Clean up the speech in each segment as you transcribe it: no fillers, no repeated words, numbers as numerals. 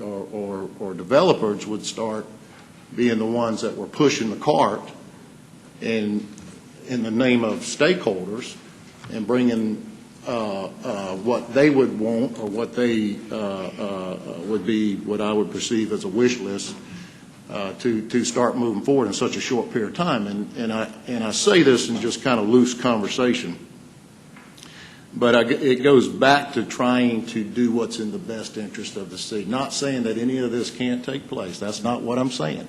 or developers would start being the ones that were pushing the cart in the name of stakeholders and bringing what they would want or what they would be what I would perceive as a wish list to start moving forward in such a short period of time. And I say this in just kind of loose conversation, but it goes back to trying to do what's in the best interest of the city. Not saying that any of this can't take place. That's not what I'm saying.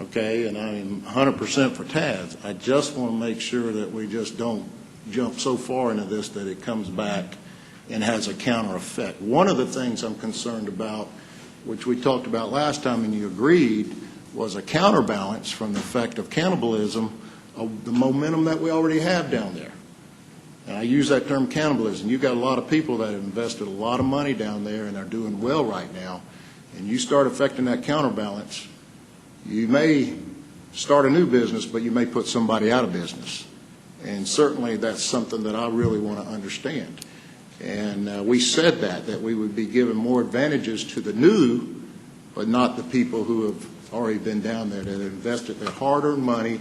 Okay, and I'm 100% for TADS. I just want to make sure that we just don't jump so far into this that it comes back and has a counter effect. One of the things I'm concerned about, which we talked about last time and you agreed, was a counterbalance from the effect of cannibalism of the momentum that we already have down there. And I use that term cannibalism. You've got a lot of people that have invested a lot of money down there and are doing well right now, and you start affecting that counterbalance, you may start a new business, but you may put somebody out of business. And certainly that's something that I really want to understand. And we said that we would be giving more advantages to the new, but not the people who have already been down there, that have invested their hard-earned money,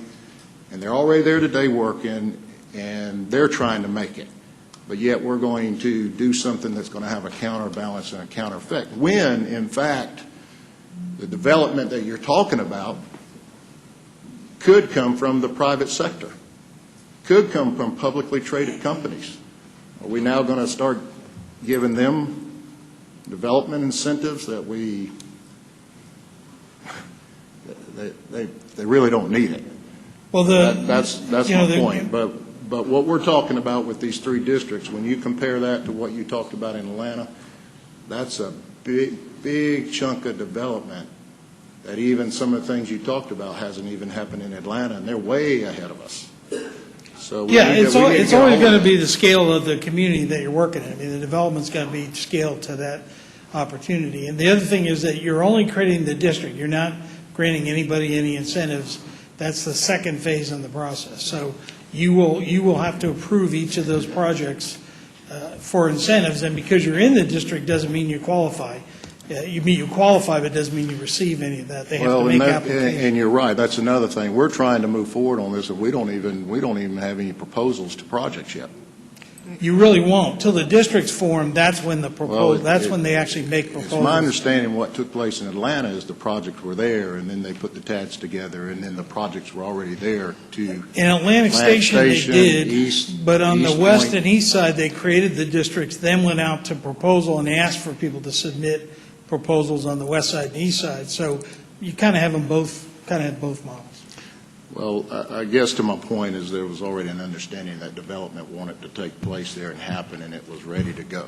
and they're already there today working, and they're trying to make it. But yet we're going to do something that's going to have a counterbalance and a counter effect, when, in fact, the development that you're talking about could come from the private sector, could come from publicly traded companies. Are we now going to start giving them development incentives that they really don't need it? Well, that's my point. But what we're talking about with these three districts, when you compare that to what you talked about in Atlanta, that's a big chunk of development that even some of the things you talked about hasn't even happened in Atlanta, and they're way ahead of us. So yeah, it's always going to be the scale of the community that you're working in. I mean, the development's got to be scaled to that opportunity. And the other thing is that you're only creating the district. You're not granting anybody any incentives. That's the second phase in the process. So you will have to approve each of those projects for incentives, and because you're in the district doesn't mean you qualify. You qualify, but it doesn't mean you receive any of that. They have to make applications. And you're right. That's another thing. We're trying to move forward on this, and we don't even have any proposals to projects yet. You really won't till the districts form. That's when the proposal. That's when they actually make proposals. It's my understanding what took place in Atlanta is the projects were there, and then they put the TADs together, and then the projects were already there to. In Atlantic Station they did, but on the west and east side they created the districts, then went out to proposal and asked for people to submit proposals on the west side and east side. So you kind of have them both. Kind of have both models. Well, I guess to my point is there was already an understanding that development wanted to take place there and happen, and it was ready to go.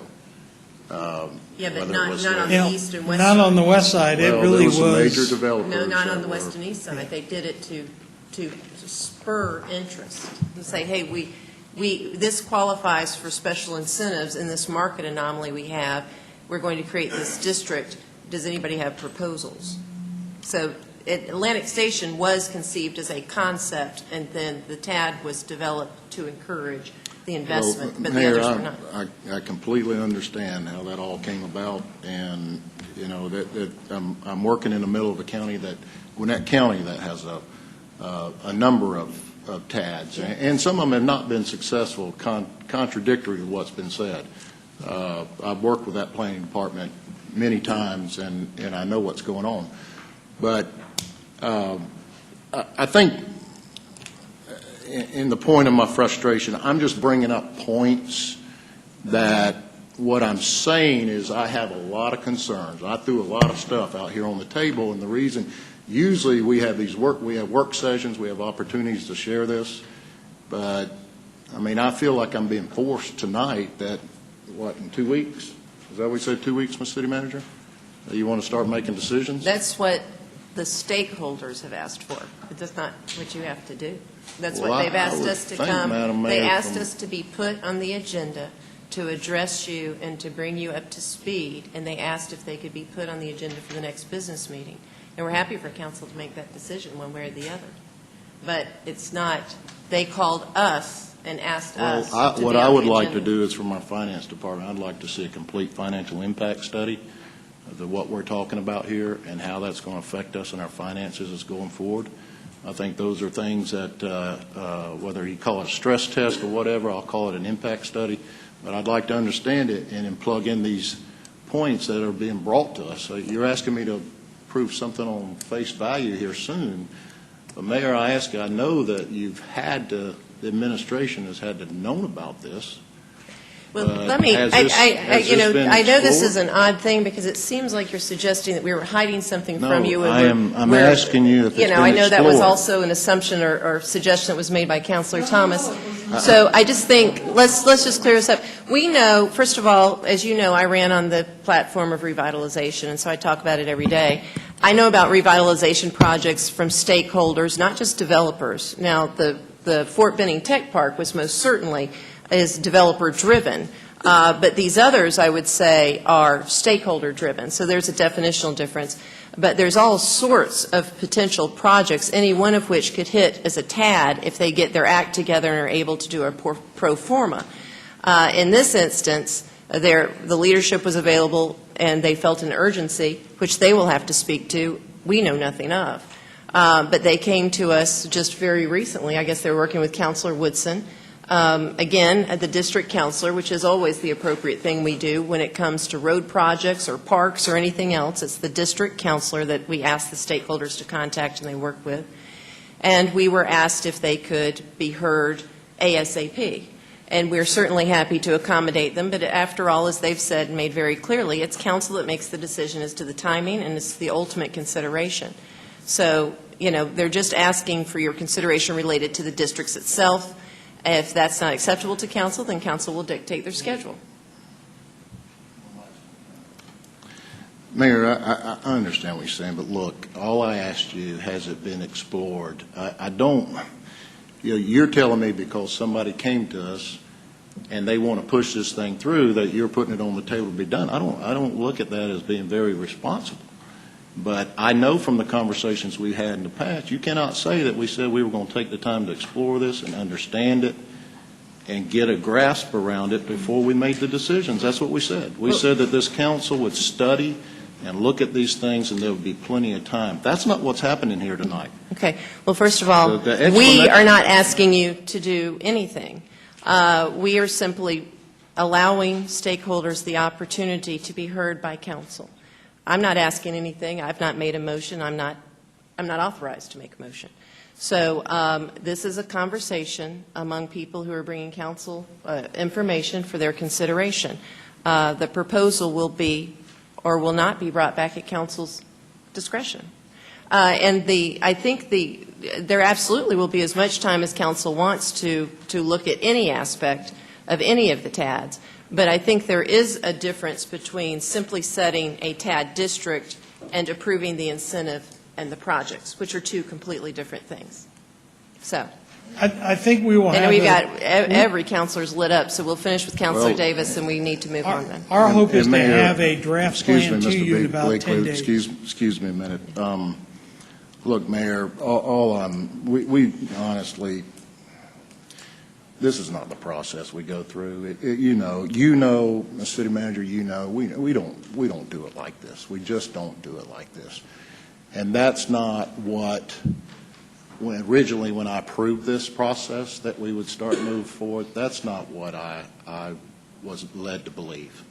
Yeah, but not on the east and west. Not on the west side. Well, it really was. Major developers. No, not on the west and east side. They did it to spur interest and say, hey, this qualifies for special incentives in this market anomaly we have. We're going to create this district. Does anybody have proposals? So Atlantic Station was conceived as a concept, and then the TAD was developed to encourage the investment, but Mayor, the others were not. I completely understand how that all came about, and you know that I'm working in the middle of a county Gwinnett County that has a number of TADs, and some of them have not been successful, contradictory to what's been said. I've worked with that planning department many times, and I know what's going on. But I think in the point of my frustration, I'm just bringing up points that what I'm saying is I have a lot of concerns. I threw a lot of stuff out here on the table, and the reason, usually we have work sessions, we have opportunities to share this, but I mean, I feel like I'm being forced tonight that, in 2 weeks? Is that what we said, 2 weeks, Mr. City Manager? You want to start making decisions? That's what the stakeholders have asked for, but that's not what you have to do. That's well, what they've asked us to come. Madam Mayor, they asked us to be put on the agenda to address you and to bring you up to speed, and they asked if they could be put on the agenda for the next business meeting. And we're happy for council to make that decision one way or the other. But it's not, they called us and asked us to what be on I would the like agenda. to do is from our finance department, I'd like to see a complete financial impact study what we're talking about here and how that's going to affect us and our finances as going forward. I think those are things that, whether you call it a stress test or whatever, I'll call it an impact study, but I'd like to understand it and then plug in these points that are being brought to us. So you're asking me to prove something on face value here soon. But Mayor, I ask you, I know that the administration has had to known about this. Well, let me, has this been I know this explored? is an odd thing, because it seems like you're suggesting that we were hiding something from you. No, I'm asking you if it's been I know that was explored. also an assumption or suggestion that was made by Councilor Thomas. So I just think, let's just clear this up. We know, first of all, as you know, I ran on the platform of revitalization, and so I talk about it every day. I know about revitalization projects from stakeholders, not just developers. Now, the Fort Benning Tech Park was most certainly is developer-driven, but these others, I would say, are stakeholder-driven. So there's a definitional difference. But there's all sorts of potential projects, any one of which could hit as a TAD if they get their act together and are able to do a pro forma. In this instance, the leadership was available, and they felt an urgency, which they will have to speak to. We know nothing of. But they came to us just very recently. I guess they were working with Councilor Woodson. Again, at the district councilor, which is always the appropriate thing we do when it comes to road projects or parks or anything else. It's the district councilor that we ask the stakeholders to contact and they work with. And we were asked if they could be heard ASAP. And we're certainly happy to accommodate them, but after all, as they've said and made very clearly, it's council that makes the decision as to the timing, and it's the ultimate consideration. So, they're just asking for your consideration related to the districts itself. If that's not acceptable to council, then council will dictate their schedule. Mayor, I understand what you're saying, but look, all I asked you, has it been explored? I don't, you're telling me because somebody came to us and they want to push this thing through that you're putting it on the table to be done. I don't look at that as being very responsible. But I know from the conversations we had in the past, you cannot say that we said we were going to take the time to explore this and understand it and get a grasp around it before we made the decisions. That's what we said. We said that this council would study and look at these things and there would be plenty of time. That's not what's happening here tonight. Okay. Well, first of all, The we are not asking you to do anything. We are simply allowing stakeholders the opportunity to be heard by council. I'm not asking anything. I've not made a motion. I'm not authorized to make a motion. So this is a conversation among people who are bringing council information for their consideration. The proposal will be or will not be brought back at council's discretion. And I think there absolutely will be as much time as council wants to look at any aspect of any of the TADs. But I think there is a difference between simply setting a TAD district and approving the incentive and the projects, which are two completely different things. So. I think we will have. And we've got every councilor's lit up, so we'll finish with Councilor Davis, and we need to move on then. Our hope is to Mayor, have a draft plan to you in about 10 days. Excuse me a minute. Look, Mayor, we honestly, this is not the process we go through. You know, the city manager, we don't do it like this. We just don't do it like this. And that's not what, originally when I approved this process that we would start moving forward, that's not what I was led to believe.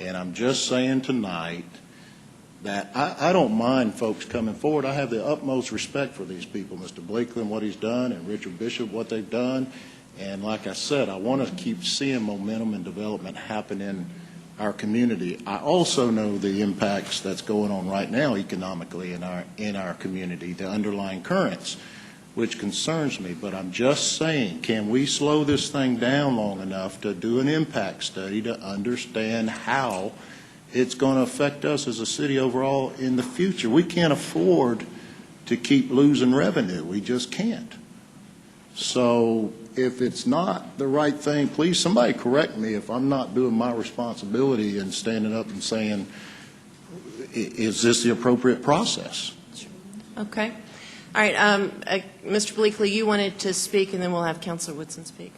And I'm just saying tonight that I don't mind folks coming forward. I have the utmost respect for these people, Mr. Blakely and what he's done, and Richard Bishop, what they've done. And like I said, I want to keep seeing momentum and development happen in our community. I also know the impacts that's going on right now economically in our community, the underlying currents, which concerns me. But I'm just saying, can we slow this thing down long enough to do an impact study to understand how it's going to affect us as a city overall in the future? We can't afford to keep losing revenue. We just can't. So if it's not the right thing, please somebody correct me if I'm not doing my responsibility and standing up and saying, is this the appropriate process? Okay. All right. Mr. Bleakley, you wanted to speak, and then we'll have Councilor Woodson speak.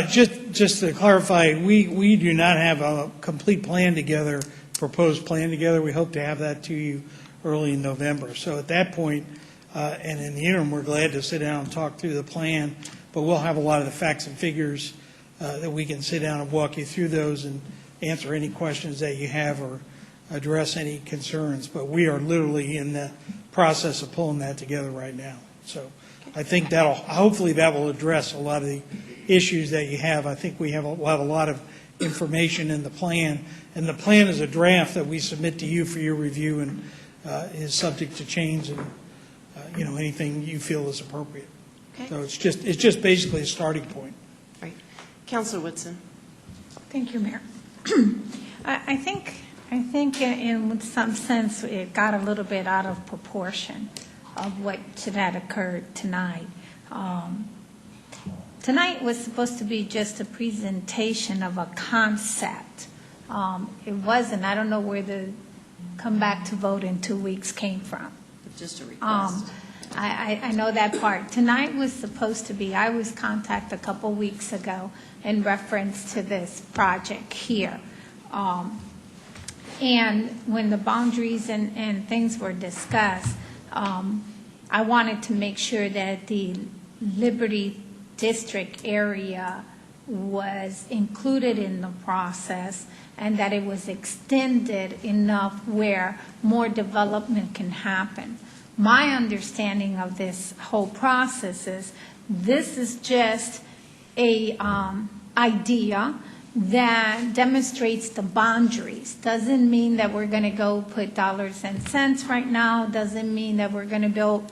Just to clarify, we do not have a complete plan together proposed plan together. We hope to have that to you early in November. So at that point, and in the interim, we're glad to sit down and talk through the plan, but we'll have a lot of the facts and figures that we can sit down and walk you through those and answer any questions that you have or address any concerns. But we are literally in the process of pulling that together right now. So I think hopefully that will address a lot of the issues that you have. I think we have a lot of information in the plan, and the plan is a draft that we submit to you for your review and is subject to change and anything you feel is appropriate. Okay. So it's just basically a starting point. Right. Councilor Woodson. Thank you, Mayor. I think in some sense it got a little bit out of proportion of what had occurred tonight. Tonight was supposed to be just a presentation of a concept. It wasn't. I don't know where the come back to vote in 2 weeks came from. Just a request. I know that part. Tonight was supposed to be, I was contacted a couple weeks ago in reference to this project here. And when the boundaries and things were discussed, I wanted to make sure that the Liberty District area was included in the process and that it was extended enough where more development can happen. My understanding of this whole process is this is just a idea that demonstrates the boundaries. Doesn't mean that we're going to go put dollars and cents right now. Doesn't mean that we're going to build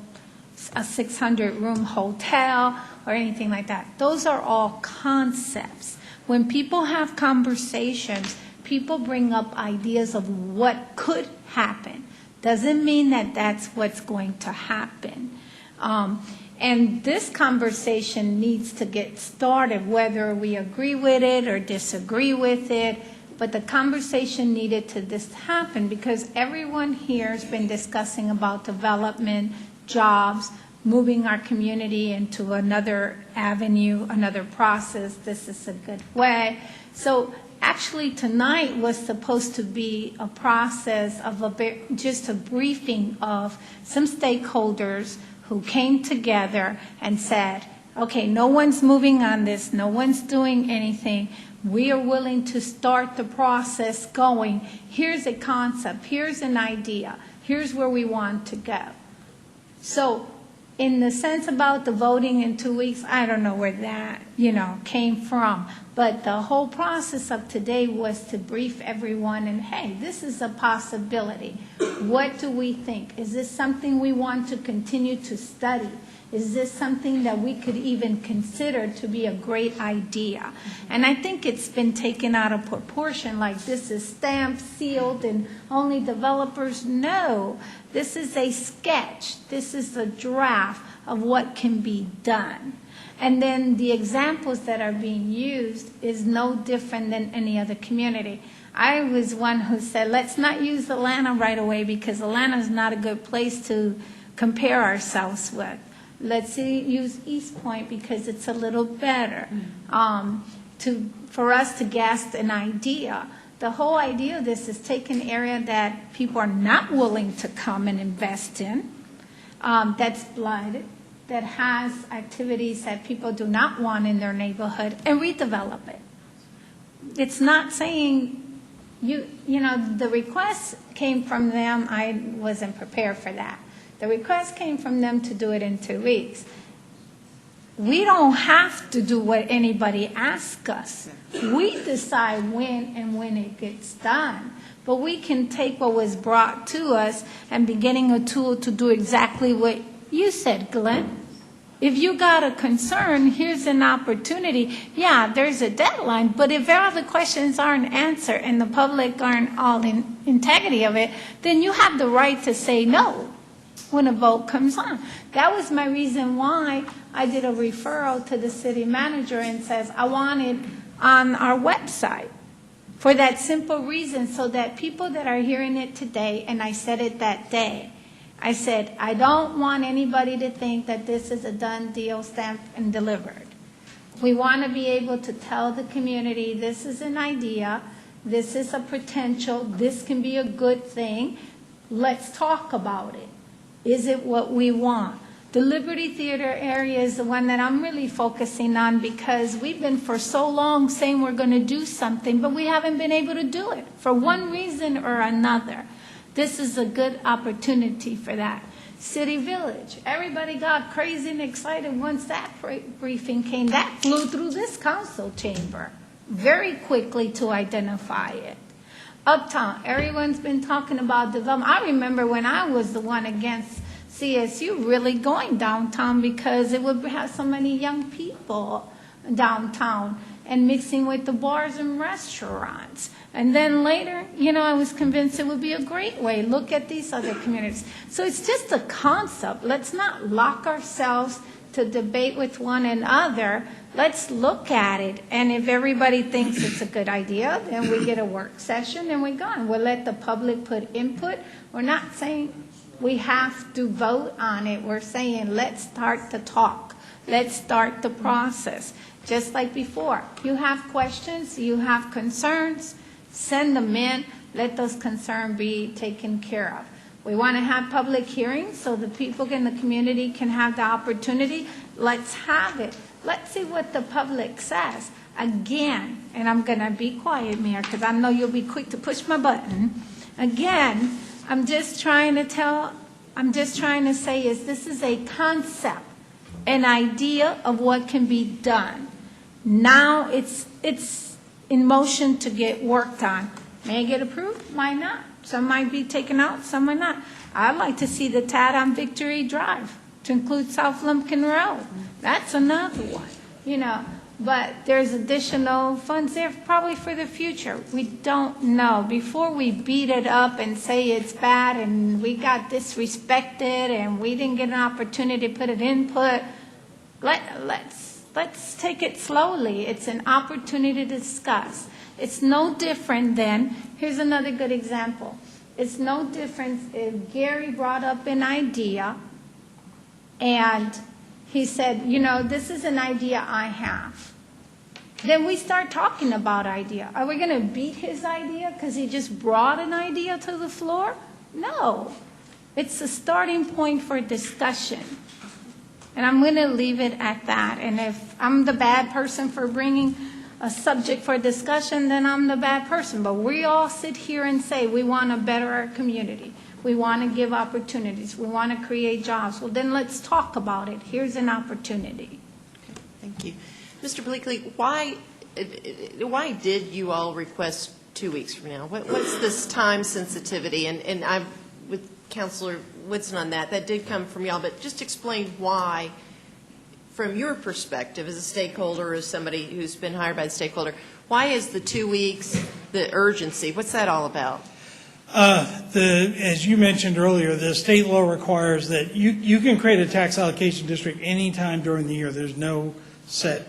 a 600-room hotel or anything like that. Those are all concepts. When people have conversations, people bring up ideas of what could happen. Doesn't mean that that's what's going to happen. And this conversation needs to get started, whether we agree with it or disagree with it. But the conversation needed to happen because everyone here has been discussing about development, jobs, moving our community into another avenue, another process. This is a good way. So actually tonight was supposed to be a process of just a briefing of some stakeholders who came together and said, okay, no one's moving on this, no one's doing anything. We are willing to start the process going. Here's a concept, here's an idea, here's where we want to go. So in the sense about the voting in 2 weeks, I don't know where that, came from. But the whole process of today was to brief everyone and, hey, this is a possibility. What do we think? Is this something we want to continue to study? Is this something that we could even consider to be a great idea? And I think it's been taken out of proportion, like this is stamped, sealed, and only developers know. This is a sketch. This is a draft of what can be done. And then the examples that are being used is no different than any other community. I was one who said, let's not use Atlanta right away because Atlanta is not a good place to compare ourselves with. Let's use East Point because it's a little better for us to grasp an idea. The whole idea of this is take an area that people are not willing to come and invest in, that's blighted, that has activities that people do not want in their neighborhood, and redevelop it. It's not saying, the request came from them. I wasn't prepared for that. The request came from them to do it in 2 weeks. We don't have to do what anybody asks us. We decide when it gets done. But we can take what was brought to us and be getting a tool to do exactly what you said, Glenn. If you got a concern, here's an opportunity. Yeah, there's a deadline, but if all the questions aren't answered and the public aren't all in integrity of it, then you have the right to say no when a vote comes on. That was my reason why I did a referral to the city manager and says, I want it on our website for that simple reason so that people that are hearing it today, and I said it that day, I said, I don't want anybody to think that this is a done deal, stamped and delivered. We want to be able to tell the community this is an idea. This is a potential, this can be a good thing. Let's talk about it. Is it what we want? The Liberty Theater area is the one that I'm really focusing on because we've been for so long saying we're going to do something, but we haven't been able to do it for one reason or another. This is a good opportunity for that. City Village, everybody got crazy and excited once that briefing came. That flew through this council chamber very quickly to identify it. Uptown, everyone's been talking about development. I remember when I was the one against CSU really going downtown because it would have so many young people downtown and mixing with the bars and restaurants. And then later, I was convinced it would be a great way. Look at these other communities. So it's just a concept. Let's not lock ourselves to debate with one another. Let's look at it. And if everybody thinks it's a good idea, then we get a work session and we're gone. We'll let the public put input. We're not saying we have to vote on it. We're saying let's start the talk. Let's start the process. Just like before, you have questions, you have concerns, send them in, let those concerns be taken care of. We want to have public hearings so the people in the community can have the opportunity. Let's have it. Let's see what the public says. Again, and I'm going to be quiet, Mayor, because I know you'll be quick to push my button. Again, I'm just trying to say is this is a concept, an idea of what can be done. Now it's in motion to get worked on. May it get approved? Might not. Some might be taken out, some might not. I'd like to see the TAD on Victory Drive to include South Lumpkin Road. That's another one, But there's additional funds there probably for the future. We don't know. Before we beat it up and say it's bad and we got disrespected and we didn't get an opportunity to put an input, let's take it slowly. It's an opportunity to discuss. It's no different than, here's another good example. It's no different if Gary brought up an idea and he said, this is an idea I have. Then we start talking about idea. Are we going to beat his idea because he just brought an idea to the floor? No. It's a starting point for discussion. And I'm going to leave it at that. And if I'm the bad person for bringing a subject for discussion, then I'm the bad person. But we all sit here and say we want to better our community. We want to give opportunities. We want to create jobs. Well, then let's talk about it. Here's an opportunity. Okay, thank you. Mr. Bleakley, why did you all request 2 weeks from now? What's this time sensitivity? And I'm with Councilor Woodson on that. That did come from y'all, but just explain why, from your perspective as a stakeholder, as somebody who's been hired by the stakeholder, why is the 2 weeks the urgency? What's that all about? As you mentioned earlier, the state law requires that you can create a tax allocation district anytime during the year. There's no set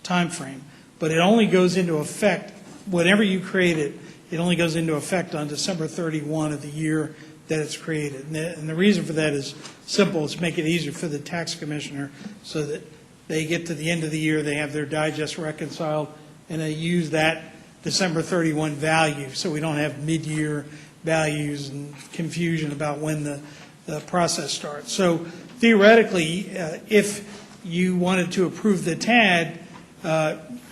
time frame, but it only goes into effect whenever you create it. It only goes into effect on December 31 of the year that it's created. And the reason for that is simple. It's to make it easier for the tax commissioner so that they get to the end of the year, they have their digest reconciled, and they use that December 31 value so we don't have mid-year values and confusion about when the process starts. So theoretically, if you wanted to approve the TAD,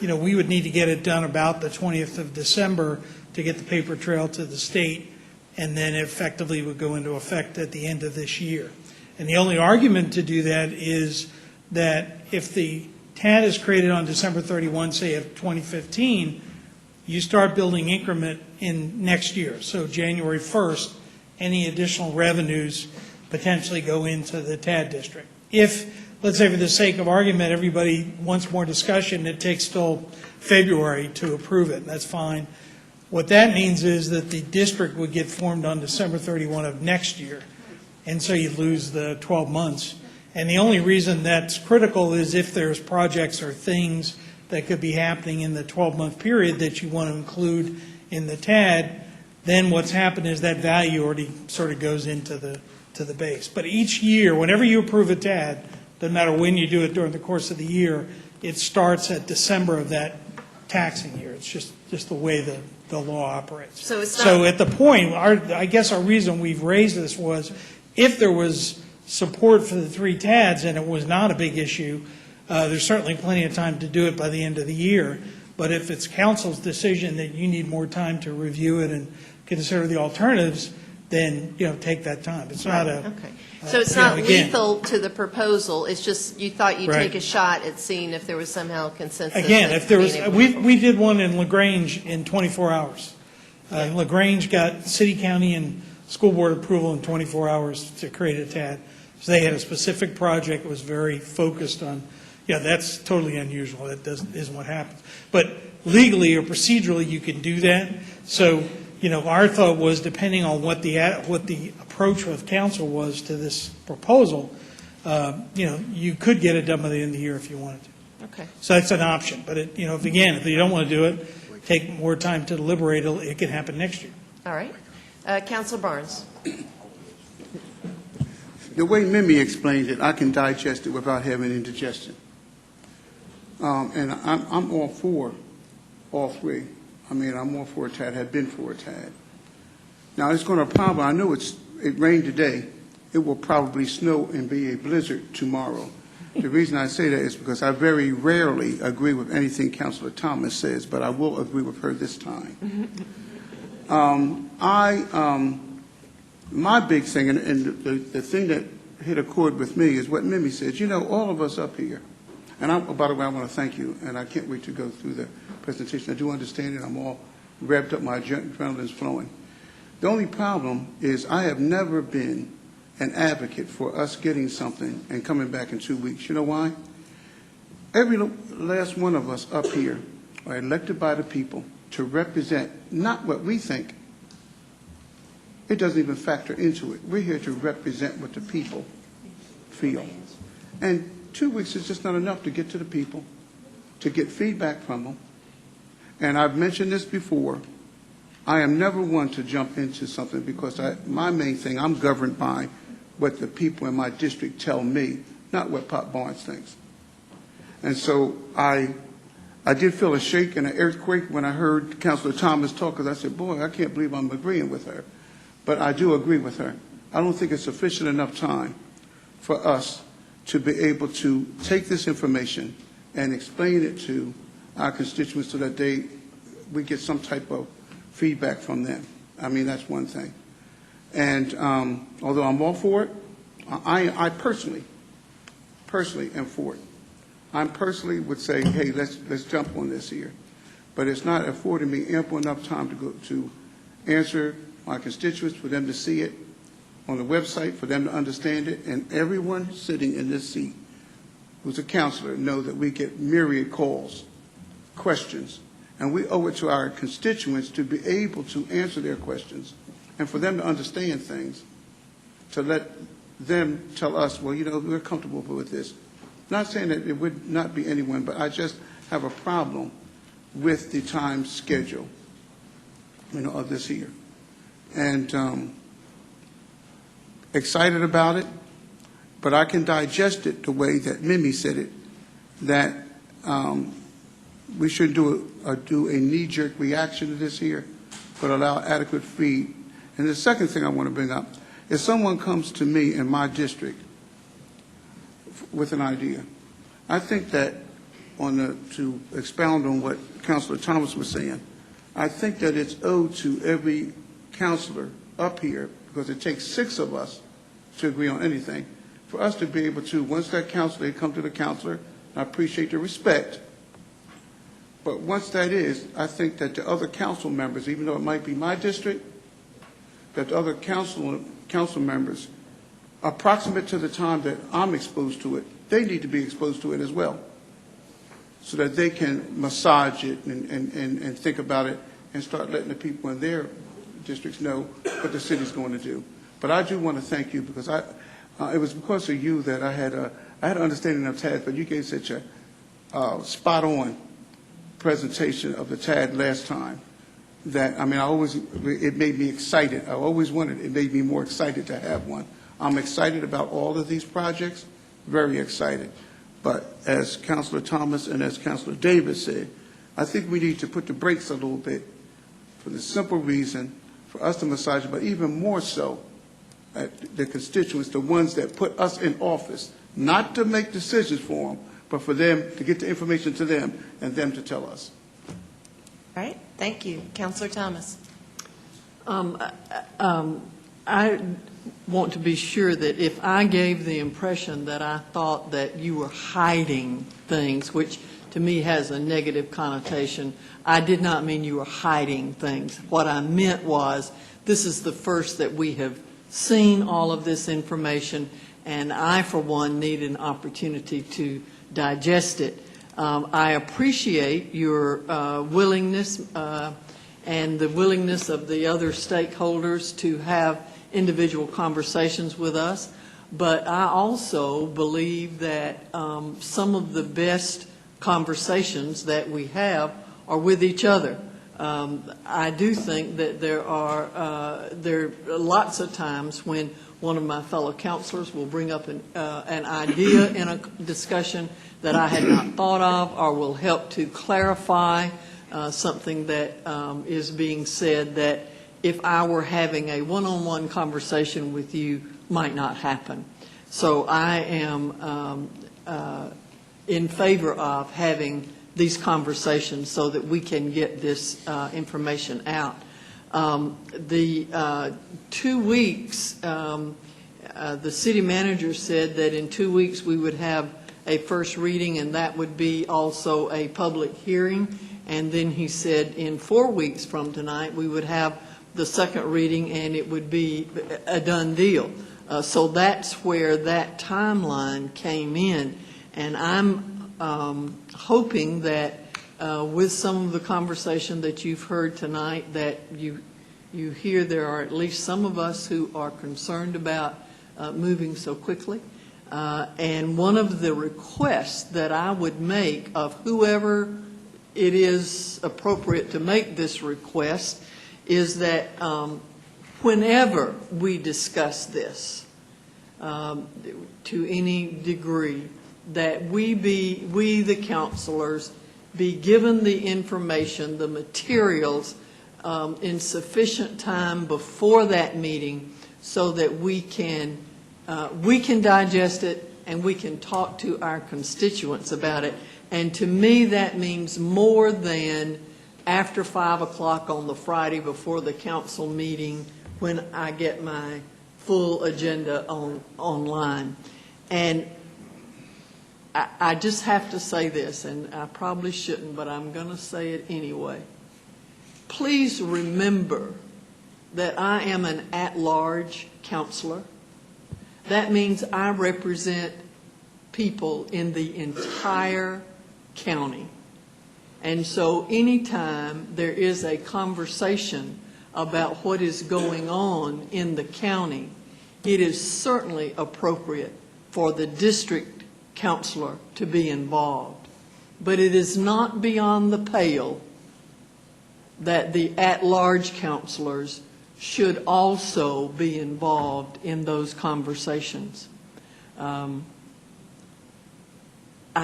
we would need to get it done about the 20th of December to get the paper trail to the state, and then effectively would go into effect at the end of this year. And the only argument to do that is that if the TAD is created on December 31, say of 2015, you start building increment in next year. So January 1st, any additional revenues potentially go into the TAD district. If, let's say for the sake of argument, everybody wants more discussion, it takes till February to approve it, and that's fine. What that means is that the district would get formed on December 31 of next year, and so you lose the 12 months. And the only reason that's critical is if there's projects or things that could be happening in the 12-month period that you want to include in the TAD, then what's happened is that value already sort of goes into the base. But each year, whenever you approve a TAD, doesn't matter when you do it during the course of the year, it starts at December of that taxing year. It's just the way the the law operates. So it's So not- at the point, I guess our reason we've raised this was, if there was support for the 3 TADs and it was not a big issue, there's certainly plenty of time to do it by the end of the year. But if it's council's decision that you need more time to review it and consider the alternatives, then, take that time. It's not a. Okay. So it's you know, not again- lethal to the proposal, it's just you thought you'd Right. take a shot at seeing if there was somehow consensus. Again, and if there was, being able to- we did one in LaGrange in 24 hours. LaGrange got city, county, and school board approval in 24 hours to create a TAD. So they had a specific project, was very focused on, that's totally unusual. That isn't what happens. But legally or procedurally, you can do that. So, our thought was, depending on what the approach of council was to this proposal, you could get it done by the end of the year if you wanted to. Okay. So that's an option, but if you don't want to do it, take more time to deliberate, it can happen next year. All right. Councilor Barnes. The way Mimi explained it, I can digest it without having indigestion. And I'm all for all 3. I mean, I'm all for a TAD, have been for a TAD. Now, it's going to probably, I know it rained today. It will probably snow and be a blizzard tomorrow. The reason I say that is because I very rarely agree with anything Councilor Thomas says, but I will agree with her this time. My big thing, and the thing that hit a chord with me is what Mimi said. All of us up here, and by the way, I want to thank you, and I can't wait to go through the presentation. I do understand it. I'm all revved up. My adrenaline's flowing. The only problem is I have never been an advocate for us getting something and coming back in 2 weeks. You know why? Every last one of us up here are elected by the people to represent not what we think. It doesn't even factor into it. We're here to represent what the people feel. And 2 weeks is just not enough to get to the people, to get feedback from them. And I've mentioned this before. I am never one to jump into something because my main thing, I'm governed by what the people in my district tell me, not what Pop Barnes thinks. And so I did feel a shake and an earthquake when I heard Councilor Thomas talk, because I said, boy, I can't believe I'm agreeing with her. But I do agree with her. I don't think it's sufficient enough time for us to be able to take this information and explain it to our constituents so that we get some type of feedback from them. I mean, that's one thing. And although I'm all for it, I personally am for it. I personally would say, hey, let's jump on this here. But it's not affording me ample enough time to answer my constituents, for them to see it on the website, for them to understand it. And everyone sitting in this seat who's a counselor know that we get myriad calls, questions, and we owe it to our constituents to be able to answer their questions and for them to understand things, to let them tell us, well, we're comfortable with this. Not saying that it would not be anyone, but I just have a problem with the time schedule, of this year. And excited about it, but I can digest it the way that Mimi said it, that we should do a knee-jerk reaction to this here, but allow adequate feed. And the second thing I want to bring up, if someone comes to me in my district with an idea, I think that to expound on what Councilor Thomas was saying, I think that it's owed to every counselor up here, because it takes 6 of us to agree on anything, for us to be able to, once that counselor, they come to the counselor, I appreciate the respect, but once that is, I think that the other council members, even though it might be my district, that the other council members, approximate to the time that I'm exposed to it, they need to be exposed to it as well, so that they can massage it and think about it and start letting the people in their districts know what the city's going to do. But I do want to thank you, because it was because of you that I had an understanding of TAD, but you gave such a spot-on presentation of the TAD last time that, it made me excited. I always wanted it. It made me more excited to have one. I'm excited about all of these projects, very excited. But as Councilor Thomas and as Councilor Davis said, I think we need to put the brakes a little bit for the simple reason for us to massage it, but even more so, the constituents, the ones that put us in office, not to make decisions for them, but for them to get the information to them and them to tell us. All right, thank you. Councilor Thomas. I want to be sure that if I gave the impression that I thought that you were hiding things, which to me has a negative connotation, I did not mean you were hiding things. What I meant was, this is the first that we have seen all of this information, and I, for one, need an opportunity to digest it. I appreciate your willingness and the willingness of the other stakeholders to have individual conversations with us, but I also believe that some of the best conversations that we have are with each other. I do think that there are lots of times when one of my fellow counselors will bring up an idea in a discussion that I had not thought of, or will help to clarify something that is being said that if I were having a one-on-one conversation with you might not happen. So I am in favor of having these conversations so that we can get this information out. The 2 weeks, the city manager said that in 2 weeks we would have a first reading, and that would be also a public hearing. And then he said in 4 weeks from tonight we would have the second reading, and it would be a done deal. So that's where that timeline came in. And I'm hoping that with some of the conversation that you've heard tonight, that you hear there are at least some of us who are concerned about moving so quickly. And one of the requests that I would make of whoever it is appropriate to make this request is that whenever we discuss this to any degree, that we the counselors be given the information, the materials in sufficient time before that meeting so that we can digest it and we can talk to our constituents about it. And to me, that means more than after 5 o'clock on the Friday before the council meeting when I get my full agenda online. And I just have to say this, and I probably shouldn't, but I'm going to say it anyway. Please remember that I am an at-large counselor. That means I represent people in the entire county. And so anytime there is a conversation about what is going on in the county, it is certainly appropriate for the district counselor to be involved. But it is not beyond the pale that the at-large counselors should also be involved in those conversations. I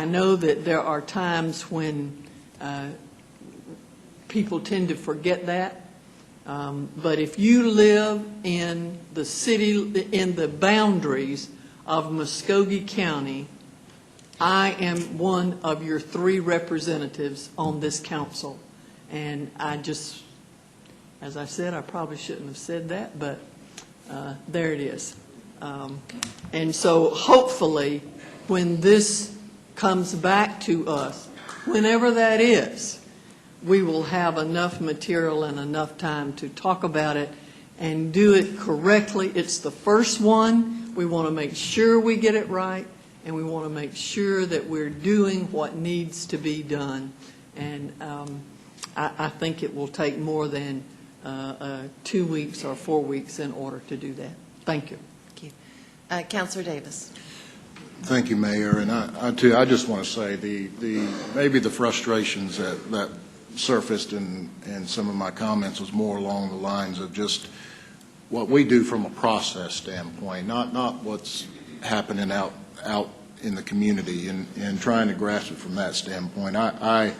know that there are times when people tend to forget that, but if you live in the city, in the boundaries of Muskogee County, I am one of your 3 representatives on this council. And I just, as I said, I probably shouldn't have said that, but there it is. And so hopefully when this comes back to us, whenever that is, we will have enough material and enough time to talk about it and do it correctly. It's the first one. We want to make sure we get it right, and we want to make sure that we're doing what needs to be done. And I think it will take more than 2 weeks or 4 weeks in order to do that. Thank you. Thank you. Councilor Davis. Thank you, Mayor. And I just want to say maybe the frustrations that surfaced in some of my comments was more along the lines of just what we do from a process standpoint, not what's happening out in the community, and trying to grasp it from that standpoint. I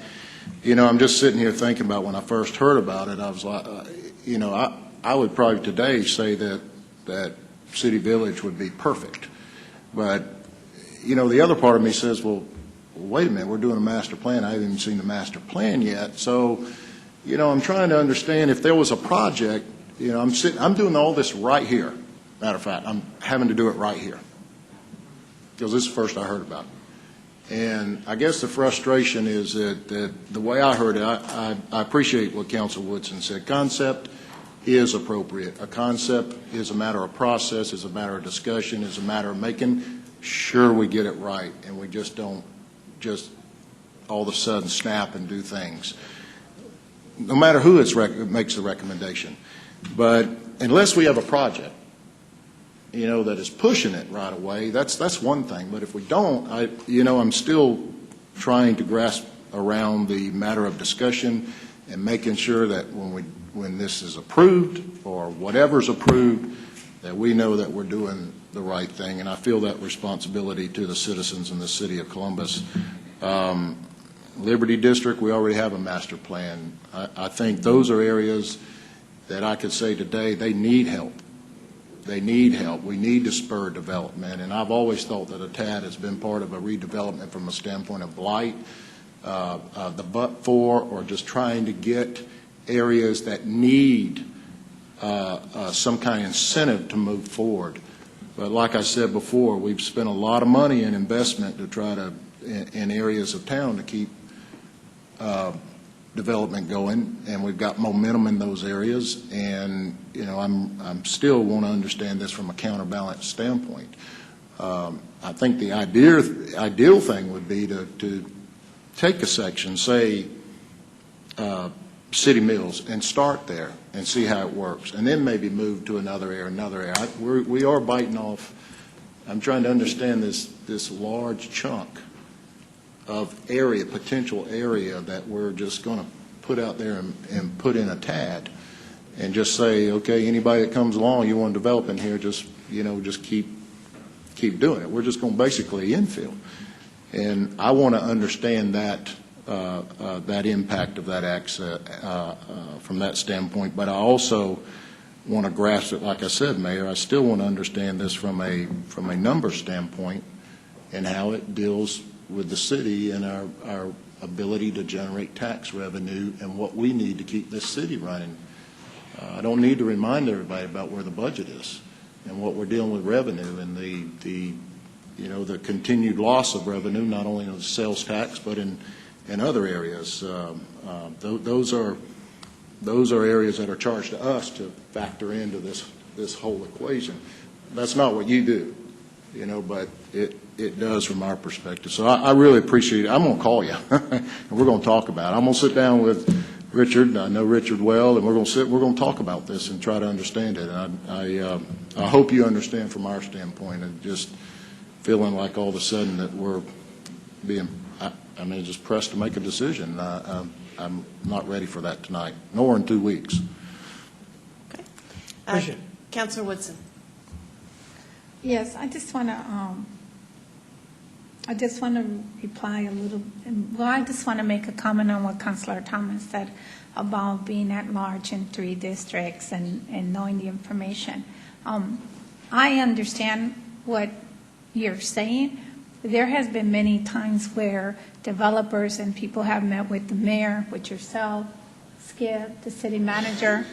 I'm just sitting here thinking about when I first heard about it, I was like, I would probably today say that City Village would be perfect. But, the other part of me says, well, wait a minute, we're doing a master plan. I haven't even seen the master plan yet. So, I'm trying to understand if there was a project, I'm doing all this right here. Matter of fact, I'm having to do it right here. Because this is the first I heard about it. And I guess the frustration is that the way I heard it, I appreciate what Council Woodson said. Concept is appropriate. A concept is a matter of process, is a matter of discussion, is a matter of making sure we get it right, and we just don't just all of a sudden snap and do things, no matter who makes the recommendation. But unless we have a project, that is pushing it right away, that's one thing. But if we don't, I'm still trying to grasp around the matter of discussion and making sure that when this is approved or whatever's approved, that we know that we're doing the right thing. And I feel that responsibility to the citizens in the city of Columbus. Liberty District, we already have a master plan. I think those are areas that I could say today they need help. They need help. We need to spur development. And I've always thought that a TAD has been part of a redevelopment from a standpoint of blight, the but-for, or just trying to get areas that need some kind of incentive to move forward. But like I said before, we've spent a lot of money and investment to try to, in areas of town, to keep development going, and we've got momentum in those areas. And I'm still want to understand this from a counterbalance standpoint. I think the ideal thing would be to take a section, say City Mills, and start there and see how it works, and then maybe move to another area. We are biting off. I'm trying to understand this large chunk of area, potential area, that we're just going to put out there and put in a TAD and just say, okay, anybody that comes along, you want to develop in here, just keep doing it. We're just going to basically infill. And I want to understand that impact of that access from that standpoint. But I also want to grasp it, like I said, Mayor, I still want to understand this from a number standpoint and how it deals with the city and our ability to generate tax revenue and what we need to keep this city running. I don't need to remind everybody about where the budget is and what we're dealing with revenue and the continued loss of revenue, not only in the sales tax but in other areas. Those are areas that are charged to us to factor into this whole equation. That's not what you do, but it does from our perspective. So I really appreciate it. I'm going to call you, and we're going to talk about it. I'm going to sit down with Richard. I know Richard well, and we're going to talk about this and try to understand it. And I hope you understand from our standpoint, and just feeling like all of a sudden that we're being just pressed to make a decision. I'm not ready for that tonight, nor in 2 weeks. Okay. Appreciate it. Councilor Woodson. Yes, I just want to reply a little. Well, I just want to make a comment on what Councilor Thomas said about being at large in 3 districts and knowing the information. I understand what you're saying. There has been many times where developers and people have met with the mayor, with yourself, Skip, the city manager,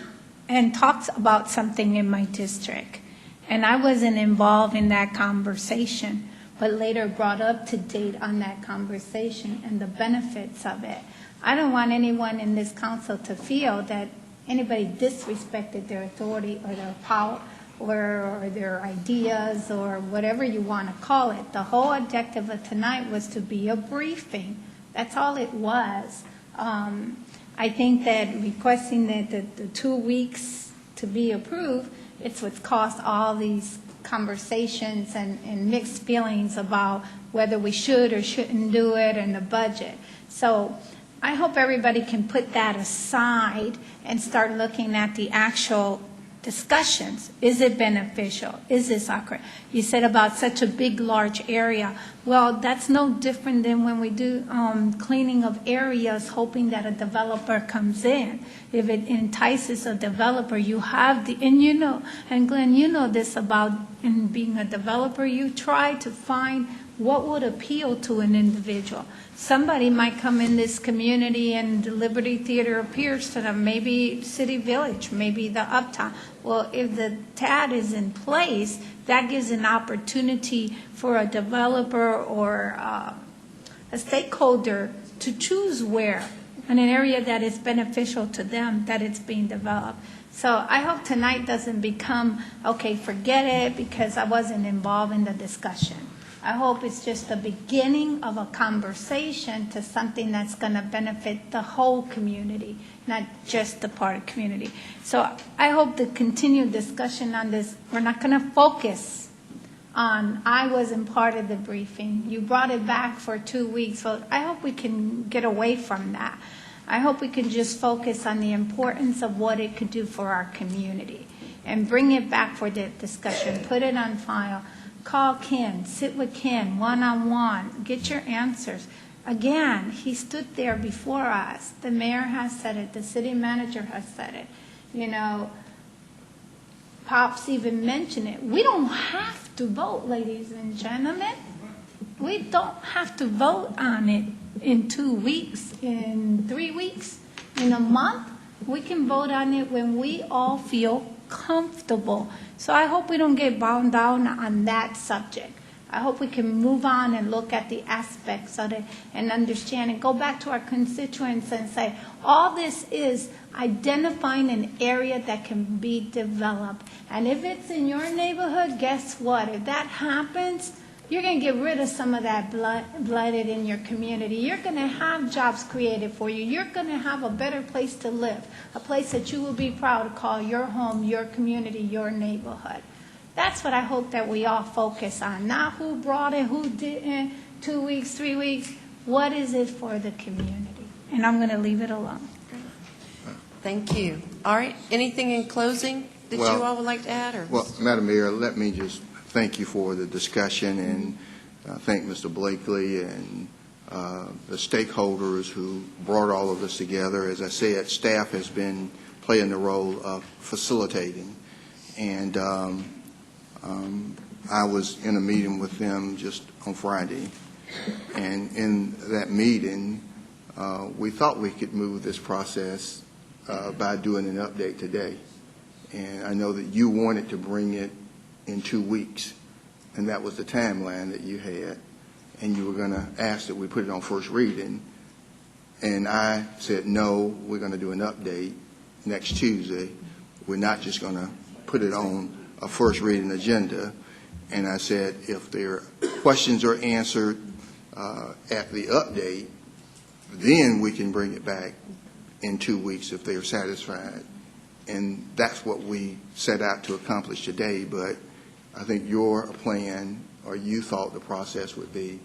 and talked about something in my district. And I wasn't involved in that conversation, but later brought up to date on that conversation and the benefits of it. I don't want anyone in this council to feel that anybody disrespected their authority or their power or their ideas or whatever you want to call it. The whole objective of tonight was to be a briefing. That's all it was. I think that requesting that the 2 weeks to be approved, it's what's caused all these conversations and mixed feelings about whether we should or shouldn't do it and the budget. So I hope everybody can put that aside and start looking at the actual discussions. Is it beneficial? Is this accurate? You said about such a big, large area. Well, that's no different than when we do cleaning of areas, hoping that a developer comes in. If it entices a developer, you have the, and you know, and Glenn, you know this about in being a developer, you try to find what would appeal to an individual. Somebody might come in this community and the Liberty Theater appears to them, maybe City Village, maybe the Uptown. Well, if the TAD is in place, that gives an opportunity for a developer or a stakeholder to choose where, in an area that is beneficial to them, that it's being developed. So I hope tonight doesn't become, okay, forget it because I wasn't involved in the discussion. I hope it's just the beginning of a conversation to something that's going to benefit the whole community, not just the part of community. So I hope the continued discussion on this, we're not going to focus on, I wasn't part of the briefing. You brought it back for 2 weeks. So I hope we can get away from that. I hope we can just focus on the importance of what it could do for our community and bring it back for the discussion, put it on file. Call Ken, sit with Ken one-on-one, get your answers. Again, he stood there before us. The mayor has said it, the city manager has said it. You know, Pops even mentioned it. We don't have to vote, ladies and gentlemen. We don't have to vote on it in 2 weeks, in 3 weeks, in a month. We can vote on it when we all feel comfortable. So I hope we don't get bound down on that subject. I hope we can move on and look at the aspects of it and understand and go back to our constituents and say, all this is identifying an area that can be developed. And if it's in your neighborhood, guess what? If that happens, you're going to get rid of some of that blooded in your community. You're going to have jobs created for you. You're going to have a better place to live, a place that you will be proud to call your home, your community, your neighborhood. That's what I hope that we all focus on, not who brought it, who didn't, 2 weeks, 3 weeks. What is it for the community? And I'm going to leave it alone. Thank you. All right, anything in closing that you Well- all would like to add? Or Well, Madam Mayor, let me just thank you for the discussion and thank Mr. Blakely and the stakeholders who brought all of this together. As I said, staff has been playing the role of facilitating. And I was in a meeting with them just on Friday. And in that meeting, we thought we could move this process by doing an update today. And I know that you wanted to bring it in 2 weeks, and that was the timeline that you had, and you were going to ask that we put it on first reading, and I said, no, we're going to do an update next Tuesday. We're not just going to put it on a first reading agenda, and I said, if their questions are answered at the update, then we can bring it back in 2 weeks if they're satisfied, and that's what we set out to accomplish today. But I think your plan, or you thought the process would be,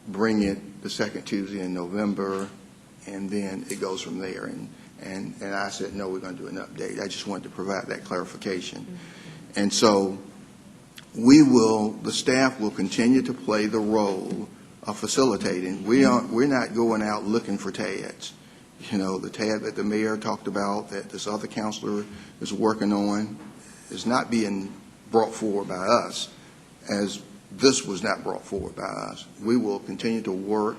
bring it the second Tuesday in November, and then it goes from there. And I said, no, we're going to do an update. I just wanted to provide that clarification. And so the staff will continue to play the role of facilitating. We're not going out looking for TADs. You know, the TAD that the mayor talked about, that this other counselor is working on, is not being brought forward by us, as this was not brought forward by us. We will continue to work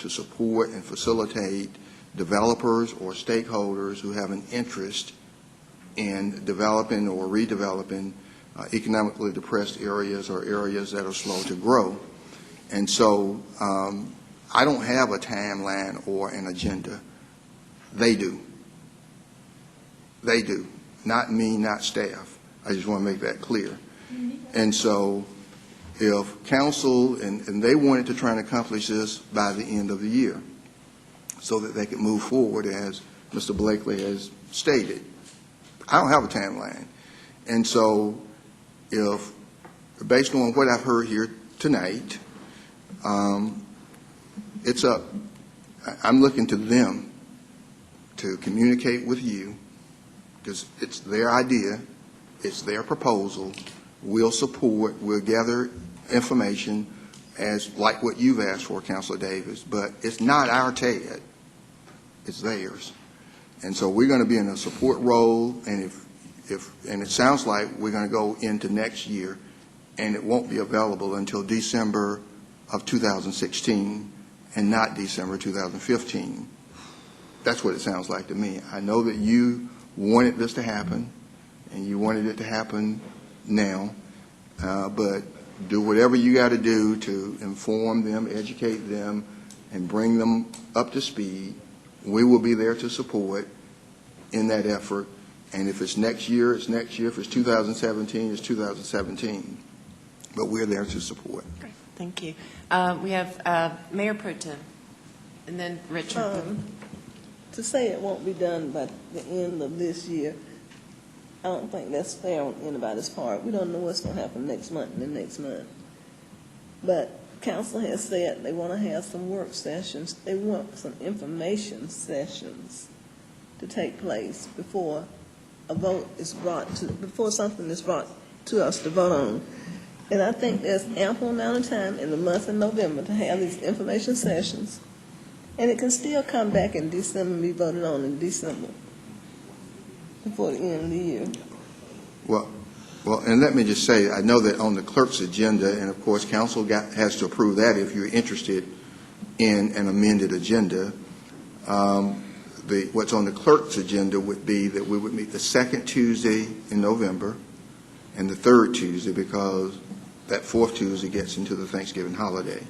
to support and facilitate developers or stakeholders who have an interest in developing or redeveloping economically depressed areas or areas that are slow to grow. And so I don't have a timeline or an agenda. They do. They do. Not me, not staff. I just want to make that clear. And so if council, and they wanted to try and accomplish this by the end of the year so that they could move forward, as Mr. Blakely has stated. I don't have a timeline. And so if, based on what I've heard here tonight, it's up. I'm looking to them to communicate with you, because it's their idea, It's their proposal. We'll support, we'll gather information as, like what you've asked for, Councilor Davis, but it's not our TED, it's theirs. And so we're going to be in a support role, and and it sounds like we're going to go into next year, and it won't be available until December of 2016 and not December 2015. That's what it sounds like to me. I know that you wanted this to happen, and you wanted it to happen now, but do whatever you got to do to inform them, educate them, and bring them up to speed. We will be there to support in that effort. And if it's next year, it's next year. If it's 2017, it's 2017. But we're there to support. Great, thank you. We have Mayor Pro Tem, and then Richard. To say it won't be done by the end of this year, I don't think that's fair on anybody's part. We don't know what's going to happen next month and the next month. But council has said they want to have some work sessions. They want some information sessions to take place before a vote is before something is brought to us to vote on. And I think there's ample amount of time in the month of November to have these information sessions. And it can still come back in December and be voted on in December before the end of the year. Well, and let me just say, I know that on the clerk's agenda, and of course, council has to approve that if you're interested in an amended agenda. What's on the clerk's agenda would be that we would meet the second Tuesday in November and the third Tuesday, because that fourth Tuesday gets into the Thanksgiving holiday.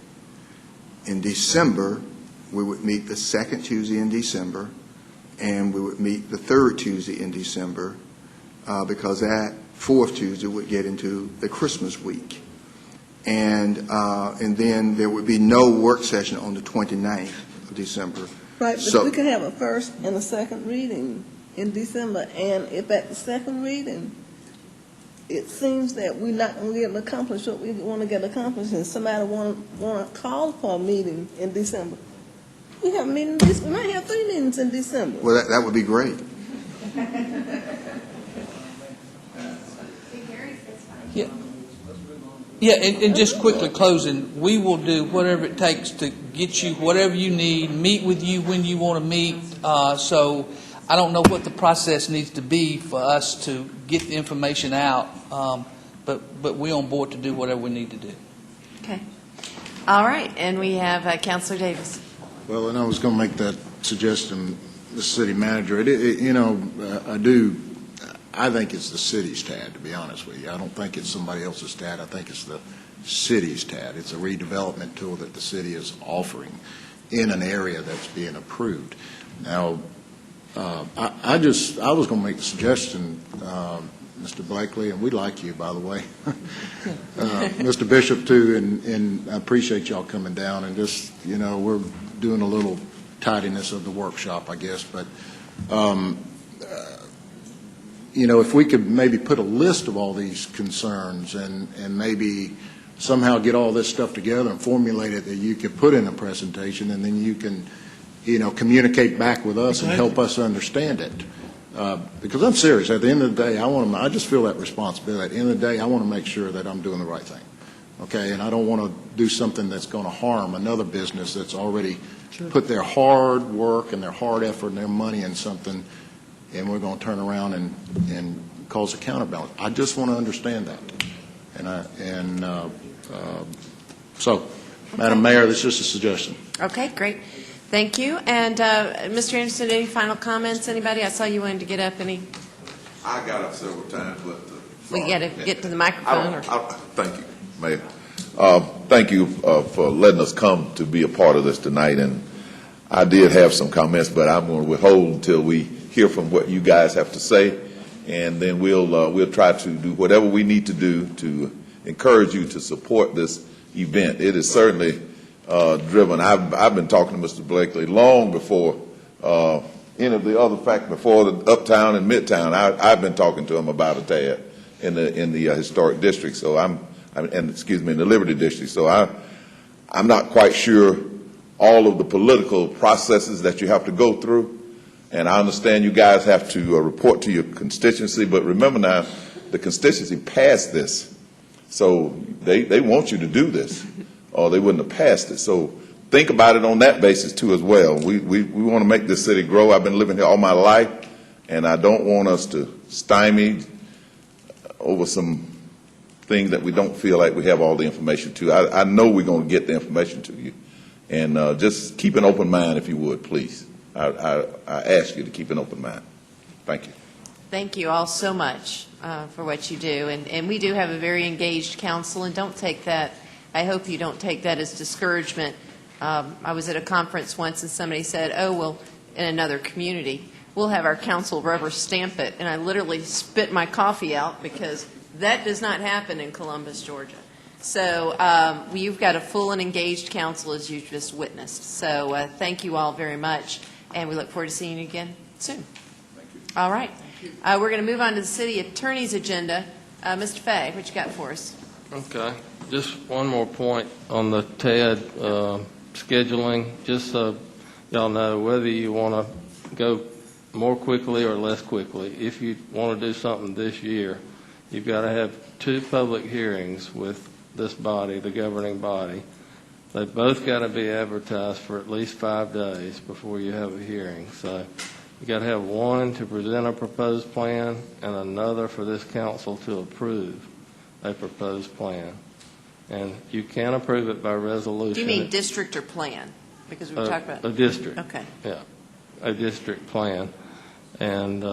In December, we would meet the second Tuesday in December, and we would meet the third Tuesday in December, because that fourth Tuesday would get into the Christmas week. And then there would be no work session on the 29th of December. Right, but So- we can have a first and a second reading in December, and if at the second reading, it seems that we're not going to get accomplished what we want to get accomplished, and somebody want to call for a meeting in December. We have a meeting, we might have 3 meetings in December. Well, that would be great. Yeah, and just quickly closing, we will do whatever it takes to get you whatever you need, meet with you when you want to meet. So I don't know what the process needs to be for us to get the information out, but we're on board to do whatever we need to do. Okay. All right, and we have Councilor Davis. Well, and I was going to make that suggestion, the city manager. I think it's the city's TAD, to be honest with you. I don't think it's somebody else's TAD. I think it's the city's TAD. It's a redevelopment tool that the city is offering in an area that's being approved. Now, I was going to make the suggestion, Mr. Blakely, and we like you, by the way, Mr. Bishop, too, and I appreciate y'all coming down, and just, we're doing a little tidiness of the workshop, I guess, but if we could maybe put a list of all these concerns and maybe somehow get all this stuff together and formulate it that you could put in a presentation, and then you can, communicate back with us and help us understand it. Because I'm serious. At the end of the day, I just feel that responsibility. At the end of the day, I want to make sure that I'm doing the right thing. Okay? And I don't want to do something that's going to harm another business that's already put their hard work and their hard effort and their money in something, and we're going to turn around and cause a counterbalance. I just want to understand that. So, Madam Mayor, that's just a suggestion. Okay, great. Thank you. And Mr. Anderson, any final comments? Anybody? I saw you wanted to get up. I got up several times, but We got to get to the microphone. Thank you, Mayor. Thank you for letting us come to be a part of this tonight. And I did have some comments, but I'm going to withhold until we hear from what you guys have to say, and then we'll try to do whatever we need to do to encourage you to support this event. It is certainly driven. I've been talking to Mr. Blakely long before any of the other facts, before the Uptown and Midtown. I've been talking to him about a TAD in the historic district. So in the Liberty District. So I'm not quite sure all of the political processes that you have to go through. And I understand you guys have to report to your constituency, but remember now, the constituency passed this. So they want you to do this, or they wouldn't have passed it. So think about it on that basis too as well. We want to make this city grow. I've been living here all my life, and I don't want us to stymie over some things that we don't feel like we have all the information to. I know we're going to get the information to you. And just keep an open mind, if you would, please. I ask you to keep an open mind. Thank you. Thank you all so much for what you do. And we do have a very engaged council, and don't take that, I hope you don't take that as discouragement. I was at a conference once and somebody said, oh, well, in another community, we'll have our council rubber stamp it. And I literally spit my coffee out because that does not happen in Columbus, Georgia. So you've got a full and engaged council, as you've just witnessed. So thank you all very much, and we look forward to seeing you again soon. Thank you. All right. We're going to move on to the city attorney's agenda. Mr. Fay, what you got for us? Okay. Just one more point on the TED scheduling, just so y'all know whether you want to go more quickly or less quickly. If you want to do something this year, you've got to have 2 public hearings with this body, the governing body. They've both got to be advertised for at least 5 days before you have a hearing. So you got to have one to present a proposed plan and another for this council to approve a proposed plan. And you can approve it by resolution. Do you mean district or plan? Because we talked about a district. Okay. Yeah, a district plan. And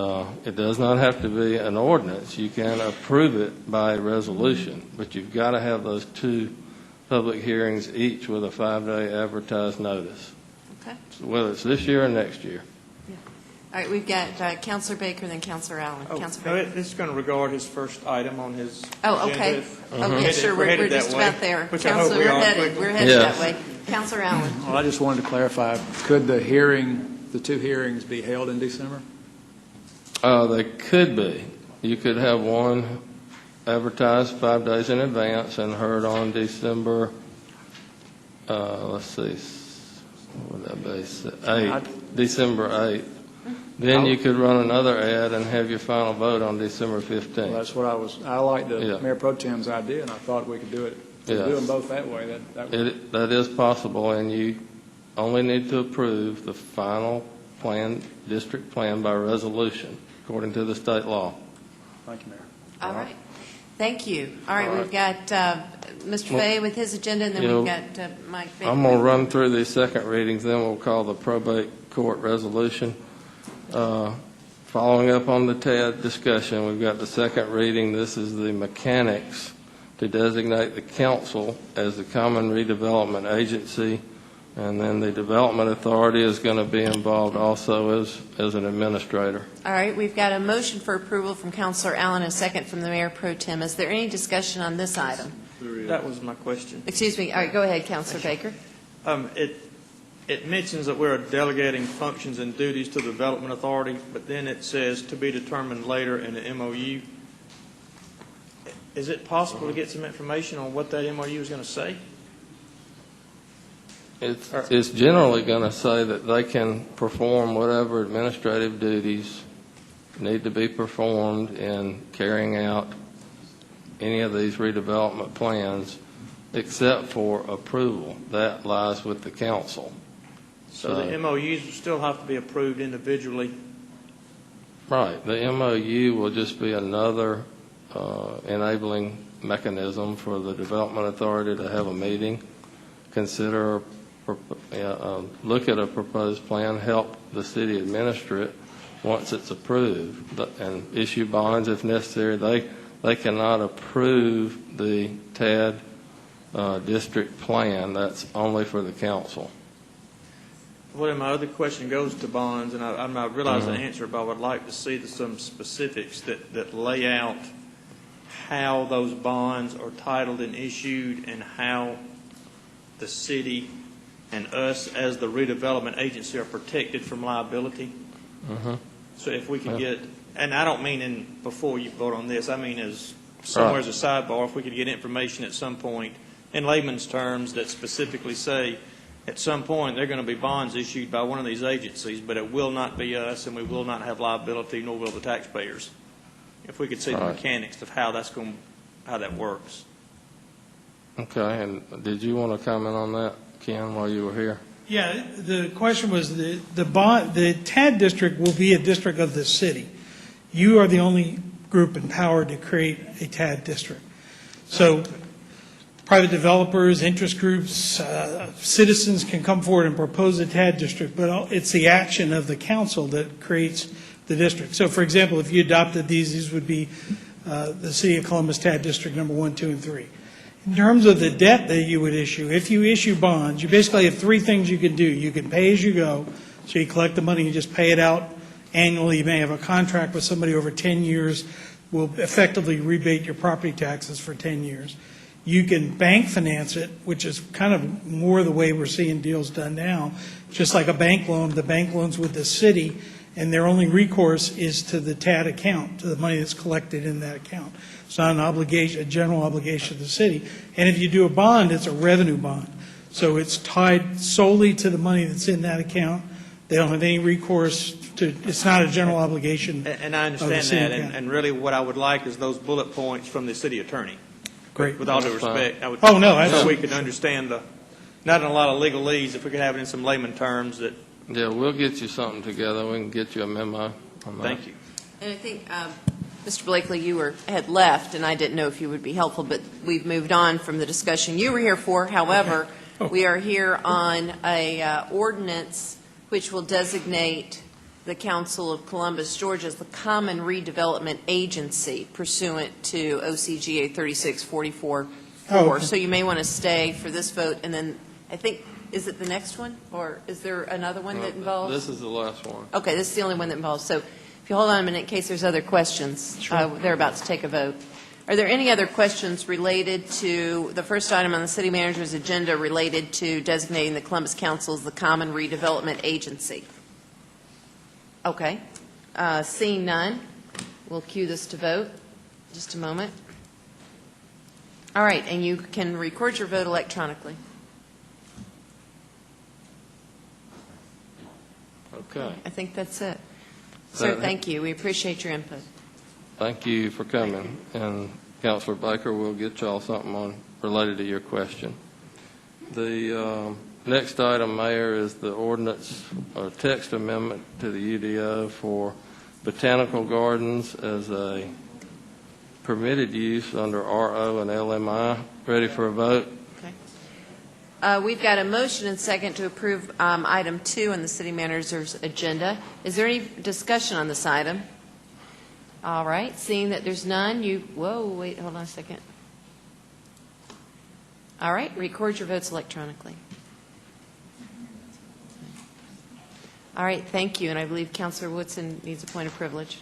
it does not have to be an ordinance. You can approve it by resolution, but you've got to have those 2 public hearings, each with a 5-day advertised notice, Okay. whether it's this year or next year. All right, we've got Councilor Baker, then Councilor Allen. Councilor Baker. This is going to regard his first item on his Oh, agenda. okay. Okay, Headed- sure, we're headed just that way, about there. which I hope Councilor, we are we're headed Yes. that way. Councilor Allen. Well, I just wanted to clarify, could the 2 hearings be held in December? They could be. You could have one advertised 5 days in advance and heard on December, let's see, what would that be, 8th, December 8th. Then you could run another ad and have your final vote on December 15th. Well, that's what I like the Yeah. Mayor Pro Tem's idea, and I thought we could do it, Yes. do them both that way. That is possible, and you only need to approve the final plan, district plan by resolution, according to the state law. Thank you, Mayor. All right. Thank you. All right, we've got Mr. Fay with his agenda, and then we've got Mike Baker. I'm going to run through these second readings, then we'll call the probate court resolution. Following up on the TED discussion, we've got the second reading. This is the mechanics to designate the council as the common redevelopment agency, and then the development authority is going to be involved also as an administrator. All right, we've got a motion for approval from Councilor Allen, a second from the Mayor Pro Tem. Is there any discussion on this item? That was my question. Excuse me. All right, go ahead, Councilor Baker. It mentions that we're delegating functions and duties to the Development Authority, but then it says to be determined later in the MOU. Is it possible to get some information on what that MOU is going to say? It's generally going to say that they can perform whatever administrative duties need to be performed in carrying out any of these redevelopment plans, except for approval. That lies with the council. So the MOUs will still have to be approved individually. Right. The MOU will just be another enabling mechanism for the Development Authority to have a meeting, consider, look at a proposed plan, help the city administer it once it's approved, and issue bonds if necessary. They cannot approve the TAD district plan. That's only for the council. Well, my other question goes to bonds, and I realize the answer, but I would like to see some specifics that lay out how those bonds are titled and issued, and how the city and us as the redevelopment agency are protected from liability. So if we could get, and I don't mean before you vote on this, I mean as somewhere as a sidebar, if we could get information at some point in layman's terms that specifically say, at some point, there are going to be bonds issued by one of these agencies, but it will not be us, and we will not have liability, nor will the taxpayers. if we could see the Right. mechanics of how how that works. Okay, and did you want to comment on that, Ken, while you were here? Yeah, the question was, the TAD district will be a district of the city. You are the only group empowered to create a TAD district. So private developers, interest groups, citizens can come forward and propose a TAD district, but it's the action of the council that creates the district. So for example, if you adopted these would be the City of Columbus TAD District number 1, 2, and 3. In terms of the debt that you would issue, if you issue bonds, you basically have three things you can do. You can pay as you go, so you collect the money and just pay it out annually. You may have a contract with somebody over 10 years, will effectively rebate your property taxes for 10 years. You can bank finance it, which is kind of more the way we're seeing deals done now. Just like a bank loan, the bank loan's with the city, and their only recourse is to the TAD account, to the money that's collected in that account. It's not an obligation, a general obligation to the city. And if you do a bond, it's a revenue bond. So it's tied solely to the money that's in that account. They don't have any recourse to, it's not a general obligation. And I of the understand city that, account. and really what I would like is those bullet points from the city attorney. Great. With all due That's fine. respect, I would. Oh, no, So absolutely. we could understand not in a lot of legalese, if we could have it in some layman terms that, Yeah, we'll get you something together. We can get you a memo on that. thank you. And I think, Mr. Blakely, you had left, and I didn't know if you would be helpful, but we've moved on from the discussion you were here for. However, we are here on a ordinance which will designate the Council of Columbus, Georgia as the Common Redevelopment Agency pursuant to OCGA 3644-4. Oh, okay. So you may want to stay for this vote, and then, I think, is it the next one? Or is there another one that involves? This is the last one. Okay, this is the only one that involves. So if you hold on a minute in case there's other questions. They're about to take a vote. Are there any other questions related to the first item on the city manager's agenda related to designating the Columbus Council as the Common Redevelopment Agency? Okay. Seeing none, we'll cue this to vote. Just a moment. All right, and you can record your vote electronically. Okay. I think that's it. Sir, That- thank you. We appreciate your input. Thank you for coming. And Councilor Baker, we'll get y'all something related to your question. The next item, Mayor, is the ordinance or text amendment to the UDO for botanical gardens as a permitted use under RO and LMI. Ready for a vote? We've got a motion and second to approve item 2 on the city manager's agenda. Is there any discussion on this item? All right, seeing that there's none, wait, hold on a second. All right, record your votes electronically. All right, thank you, and I believe Councilor Woodson needs a point of privilege.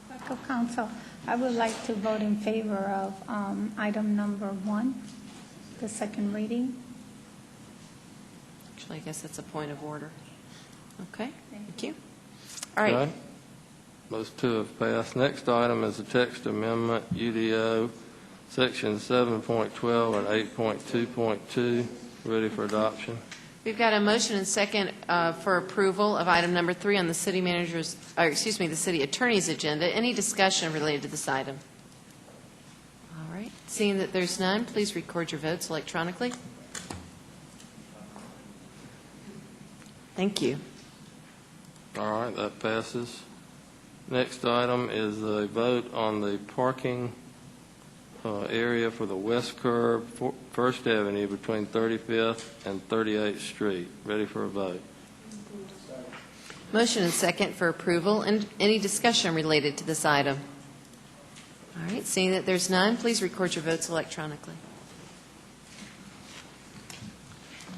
Clerk of Council, I would like to vote in favor of item number 1, the second reading. Actually, I guess that's a point of order. Okay, thank you. All right. Okay. Those two have passed. Next item is the text amendment, UDO, Section 7.12 and 8.2.2. Ready for adoption? We've got a motion and second for approval of item number 3 on the city manager's, the city attorney's agenda. Any discussion related to this item? All right. Seeing that there's none, please record your votes electronically. Thank you. All right, that passes. Next item is a vote on the parking area for the west curb, First Avenue between 35th and 38th Street. Ready for a vote? Motion and second for approval. And any discussion related to this item? All right. Seeing that there's none, please record your votes electronically.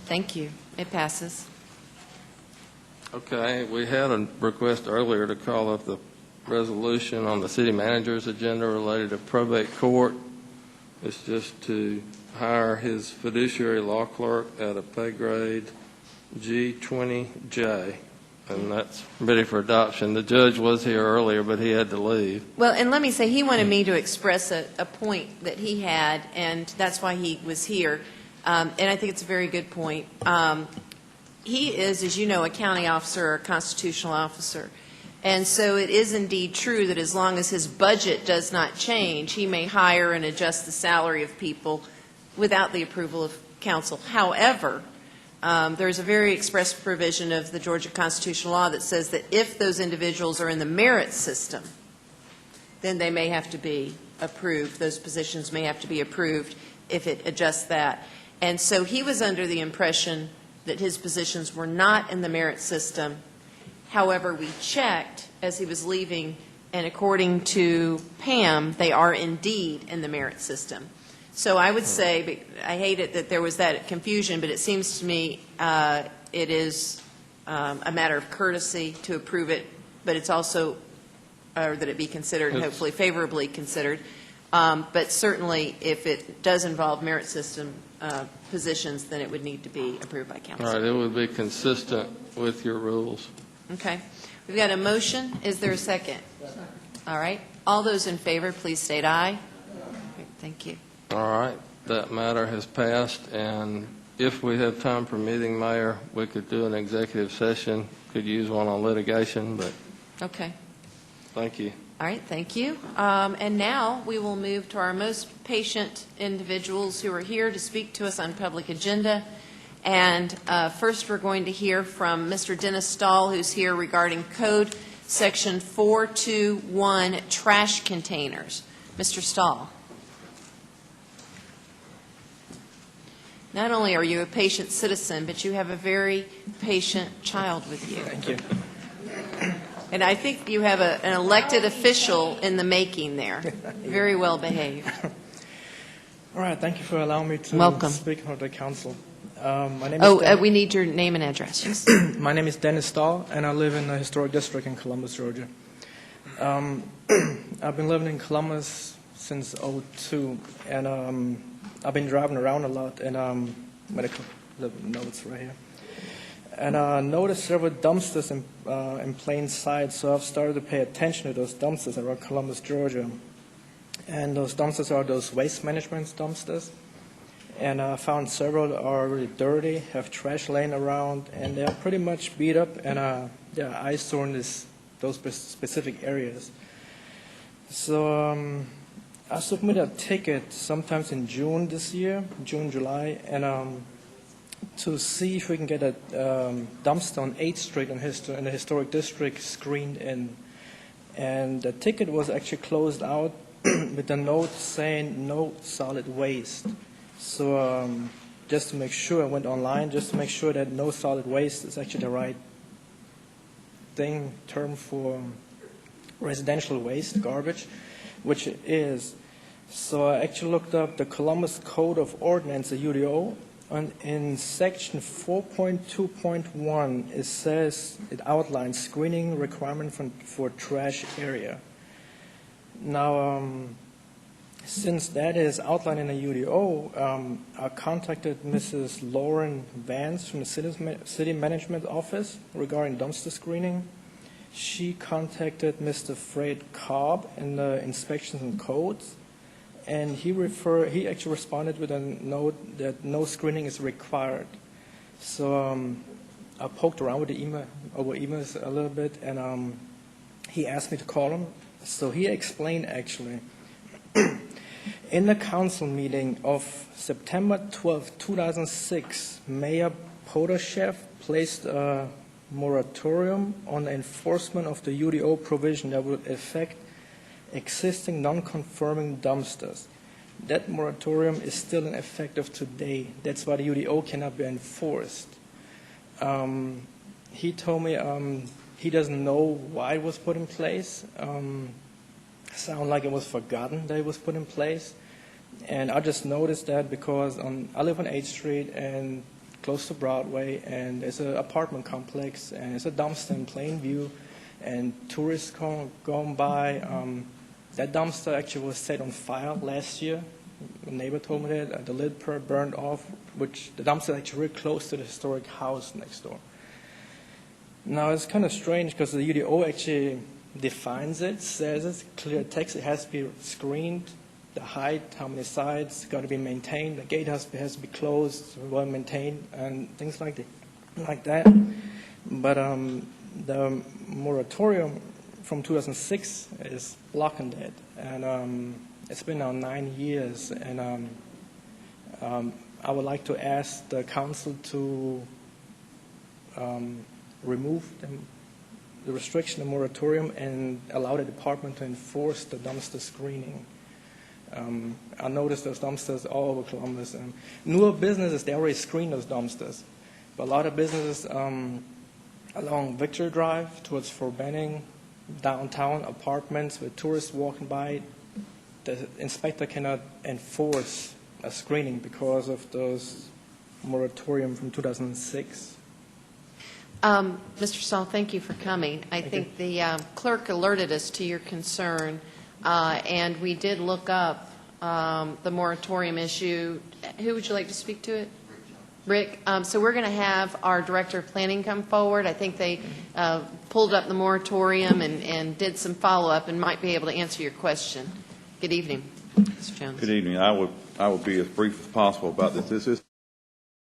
Thank you. It passes. Okay, we had a request earlier to call up the resolution on the city manager's agenda related to probate court. It's just to hire his fiduciary law clerk at a pay grade G20J, and that's ready for adoption. The judge was here earlier, but he had to leave. Well, and let me say, he wanted me to express a point that he had, and that's why he was here. And I think it's a very good point. He is, as you know, a county officer or a constitutional officer. And so it is indeed true that as long as his budget does not change, he may hire and adjust the salary of people without the approval of council. However, there's a very express provision of the Georgia constitutional law that says that if those individuals are in the merit system, then they may have to be approved. Those positions may have to be approved if it adjusts that. And so he was under the impression that his positions were not in the merit system. However, we checked as he was leaving, and according to Pam, they are indeed in the merit system. So I would say, I hate it that there was that confusion, but it seems to me it is a matter of courtesy to approve it, but it's also, or that it be considered, hopefully favorably considered. But certainly, if it does involve merit system positions, then it would need to be approved by council. All right, it would be consistent with your rules. Okay. We've got a motion. Is there a second? All right. All those in favor, please state aye. Okay, thank you. All right, that matter has passed, and if we have time for meeting, Mayor, we could do an executive session, could use one on litigation, but Okay. thank you. All right, thank you. And now we will move to our most patient individuals who are here to speak to us on public agenda. And first, we're going to hear from Mr. Dennis Stahl, who's here regarding Code Section 421, trash containers. Mr. Stahl. Not only are you a patient citizen, but you have a very patient child with you. Thank you. And I think you have an elected official in the making there. Very well behaved. All right, thank you for allowing me to Welcome. speak for the council. My name is We need your name and address. Yes. My name is Dennis Stahl, and I live in the historic district in Columbus, Georgia. I've been living in Columbus since '02, and I've been driving around a lot, and medical notes right here. And I noticed several dumpsters in plain sight, so I've started to pay attention to those dumpsters around Columbus, Georgia. And those dumpsters are those waste management dumpsters. And I found several that are really dirty, have trash laying around, and they're pretty much beat up, and they're eyesore in those specific areas. So I submitted a ticket sometimes in June this year, June, July, and to see if we can get a dumpster on 8th Street in the historic district screened in. And the ticket was actually closed out with a note saying no solid waste. So just to make sure, I went online just to make sure that no solid waste is actually the right term for residential waste, garbage, which it is. So I actually looked up the Columbus Code of Ordinance, the UDO, and in section 4.2.1, it says, it outlines screening requirement for trash area. Now, since that is outlined in the UDO, I contacted Mrs. Lauren Vance from the City Management Office regarding dumpster screening. She contacted Mr. Fred Cobb in the Inspections and Codes, and he actually responded with a note that no screening is required. So I poked around with the emails a little bit, and he asked me to call him. So he explained actually, in the council meeting of September 12, 2006, Mayor Podashev placed a moratorium on the enforcement of the UDO provision that would affect existing non-conforming dumpsters. That moratorium is still in effect of today. That's why the UDO cannot be enforced. He told me he doesn't know why it was put in place. Sound like it was forgotten that it was put in place. And I just noticed that because I live on 8th Street and close to Broadway, and there's an apartment complex, and it's a dumpster in plain view, and tourists going by. That dumpster actually was set on fire last year. A neighbor told me that the lid burned off, which the dumpster is actually really close to the historic house next door. Now, it's kind of strange because the UDO actually defines it, says it's clear text, it has to be screened, the height, how many sides, got to be maintained, the gate has to be closed, well maintained, and things like that. But the moratorium from 2006 is blocking that, and it's been now 9 years, and I would like to ask the council to remove the restriction, the moratorium, and allow the department to enforce the dumpster screening. I noticed those dumpsters all over Columbus. And newer businesses, they already screen those dumpsters. But a lot of businesses along Victory Drive towards Fort Benning, downtown apartments with tourists walking by, the inspector cannot enforce a screening because of those moratorium from 2006. Mr. Saul, thank you for coming. I think the clerk alerted us to your concern, and we did look up the moratorium issue. Who would you like to speak to it? Rick. So we're going to have our Director of Planning come forward. I think they pulled up the moratorium and did some follow-up and might be able to answer your question. Good evening, Mr. Jones. Good evening. I will be as brief as possible about this. This is